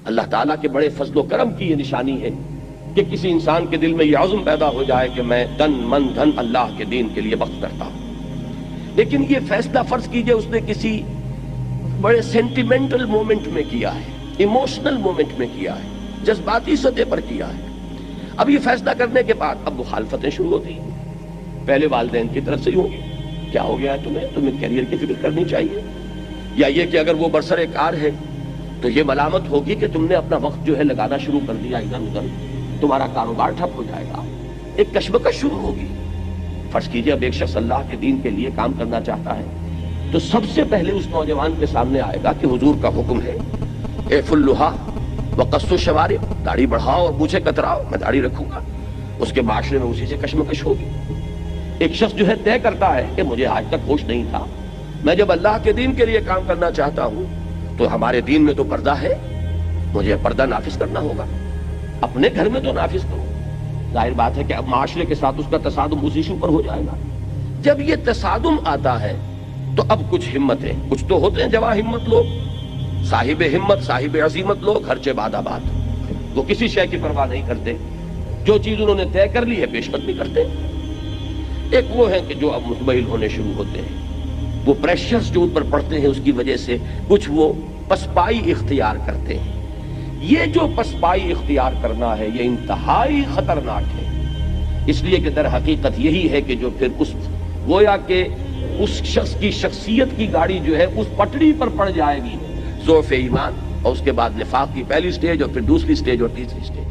اللہ تعالیٰ کے بڑے فضل و کرم کی یہ نشانی ہے کہ کسی انسان کے دل میں یہ عزم پیدا ہو جائے کہ میں تن من دھن اللہ کے دین کے لیے وقف کرتا ہوں. لیکن یہ فیصلہ فرض کیجئے اس نے کسی بڑے سینٹیمنٹل مومنٹ میں کیا ہے، ایموشنل مومنٹ میں کیا ہے، جذباتی سطح پر کیا ہے. اب یہ فیصلہ کرنے کے بعد اب مخالفتیں شروع ہوتی ہیں. پہلے والدین کی طرف سے ہی ہوگی، کیا ہو گیا ہے تمہیں کیریئر کی فکر کرنی چاہیے. یا یہ کہ اگر وہ برسر کار ہے تو یہ ملامت ہوگی کہ تم نے اپنا وقت جو ہے لگانا شروع کر دیا ادھر ادھر، تمہارا کاروبار ٹھپ ہو جائے گا. ایک کشمکش شروع ہوگی. فرض کیجئے اب ایک شخص اللہ کے دین کے لیے کام کرنا چاہتا ہے تو سب سے پہلے اس نوجوان کے سامنے آئے گا کہ حضور کا حکم ہے اعف اللحیٰ وقص الشوارب، داڑھی بڑھاؤ اور مونچھیں کتراؤ، میں داڑھی رکھوں گا. اس کے معاشرے میں اسی سے کشمکش ہوگی. ایک شخص جو ہے طے کرتا ہے کہ مجھے آج تک ہوش نہیں تھا، میں جب اللہ کے دین کے لیے کام کرنا چاہتا ہوں تو ہمارے دین میں تو پردہ ہے، مجھے پردہ نافذ کرنا ہوگا، اپنے گھر میں تو نافذ کروں. ظاہر بات ہے کہ اب معاشرے کے ساتھ اس کا تصادم اسی ایشو پر ہو جائے گا. جب یہ تصادم آتا ہے تو اب کچھ ہمتیں، کچھ تو ہوتے ہیں جواں ہمت لوگ، صاحب ہمت صاحب عزیمت لوگ ہر چہ باد آباد، وہ کسی شے کی پرواہ نہیں کرتے، جو چیز انہوں نے طے کر لی ہے پیش قدمی کرتے. ایک وہ ہے کہ جو اب مطمئن ہونے شروع ہوتے ہیں، وہ پریشرز جو ان پر پڑتے ہیں اس کی وجہ سے کچھ وہ پسپائی اختیار کرتے ہیں. یہ جو پسپائی اختیار کرنا ہے یہ انتہائی خطرناک ہے، اس لیے کہ در حقیقت یہی ہے کہ جو پھر اس گویا کہ اس شخص کی شخصیت کی گاڑی جو ہے اس پٹڑی پر پڑ جائے گی، ضعف ایمان، اور اس کے بعد نفاق کی پہلی سٹیج اور پھر دوسری سٹیج اور تیسری سٹیج.